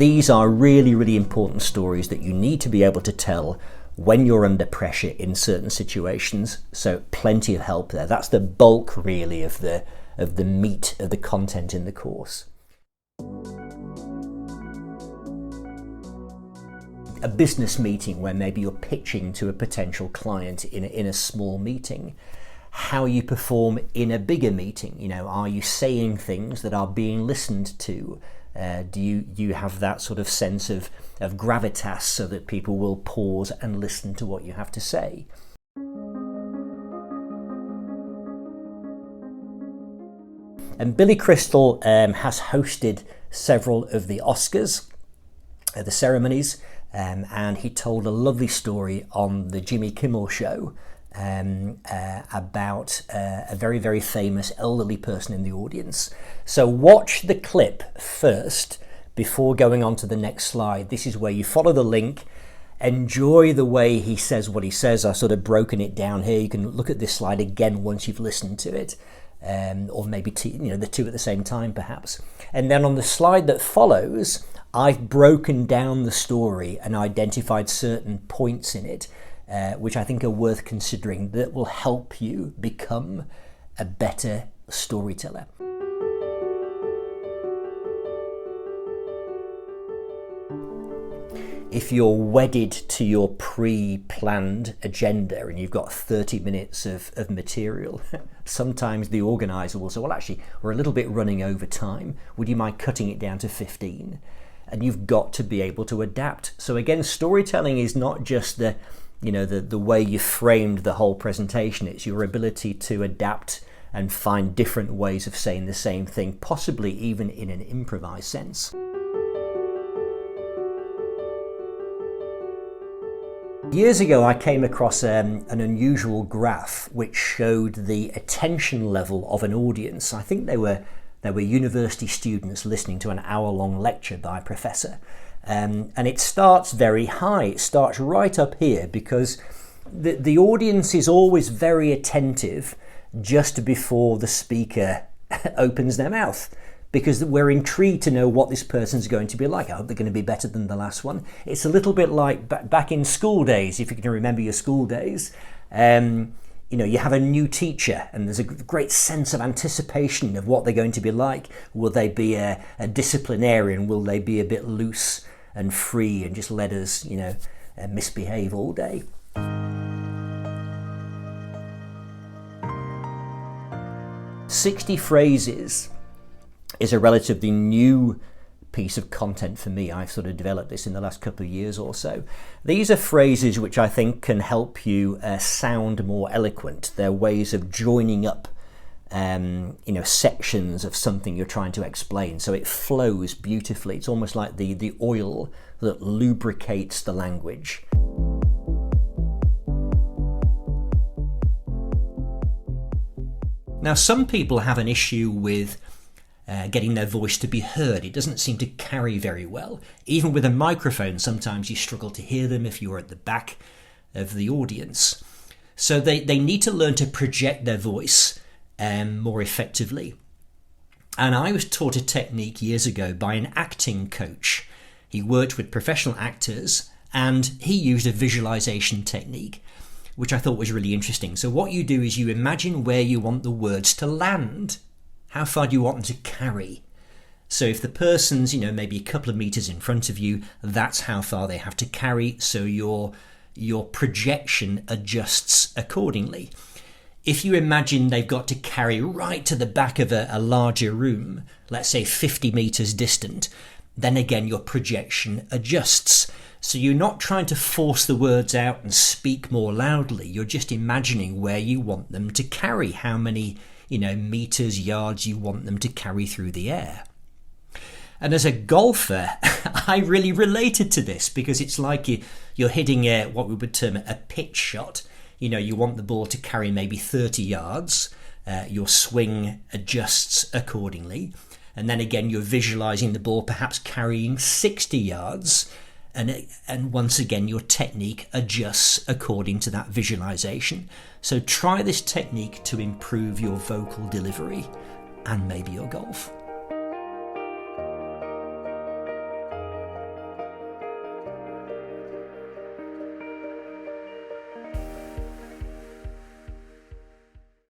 These are really, really important stories that you need to be able to tell when you're under pressure in certain situations. So plenty of help there. That's the bulk really of the meat of the content in the course. A business meeting where maybe you're pitching to a potential client in a small meeting. How you perform in a bigger meeting. You know, are you saying things that are being listened to? Do you have that sort of sense of gravitas so that people will pause and listen to what you have to say? And Billy Crystal has hosted several of the Oscars, the ceremonies, and he told a lovely story on the Jimmy Kimmel show about a very, very famous elderly person in the audience. So watch the clip first before going on to the next slide. This is where you follow the link, enjoy the way he says what he says. I've sort of broken it down here. You can look at this slide again once you've listened to it, or maybe the two at the same time perhaps. And then on the slide that follows, I've broken down the story and identified certain points in it which I think are worth considering, that will help you become a better storyteller. If you're wedded to your pre-planned agenda and you've got 30 minutes of material, sometimes the organizer will say, well, actually, we're a little bit running over time. Would you mind cutting it down to 15? And you've got to be able to adapt. So again, storytelling is not just the way you framed the whole presentation. It's your ability to adapt and find different ways of saying the same thing, possibly even in an improvised sense. Years ago, I came across an unusual graph which showed the attention level of an audience. I think they were university students listening to an hour-long lecture by a professor. And it starts very high. It starts right up here because the audience is always very attentive just before the speaker opens their mouth, because we're intrigued to know what this person's going to be like. I hope they're going to be better than the last one. It's a little bit like back in school days, if you can remember your school days. You have a new teacher and there's a great sense of anticipation of what they're going to be like. Will they be a disciplinarian? Will they be a bit loose and free and just let us, misbehave all day? "60 phrases" is a relatively new piece of content for me. I've sort of developed this in the last couple of years or so. These are phrases which I think can help you sound more eloquent. They're ways of joining up sections of something you're trying to explain, so it flows beautifully. It's almost like the oil that lubricates the language. Now, some people have an issue with getting their voice to be heard. It doesn't seem to carry very well. Even with a microphone, sometimes you struggle to hear them if you're at the back of the audience. So they need to learn to project their voice more effectively. And I was taught a technique years ago by an acting coach. He worked with professional actors and he used a visualization technique, which I thought was really interesting. So what you do is you imagine where you want the words to land. How far do you want them to carry? So if the person's, maybe a couple of meters in front of you, that's how far they have to carry. So your projection adjusts accordingly. If you imagine they've got to carry right to the back of a larger room, let's say 50 meters distant, then again your projection adjusts. So you're not trying to force the words out and speak more loudly. You're just imagining where you want them to carry, how many meters, yards you want them to carry through the air. And as a golfer, I really related to this because it's like you're hitting what we would term a pitch shot. You want the ball to carry maybe 30 yards. Your swing adjusts accordingly. And then again, you're visualizing the ball perhaps carrying 60 yards. And once again, your technique adjusts according to that visualization. So try this technique to improve your vocal delivery and maybe your golf.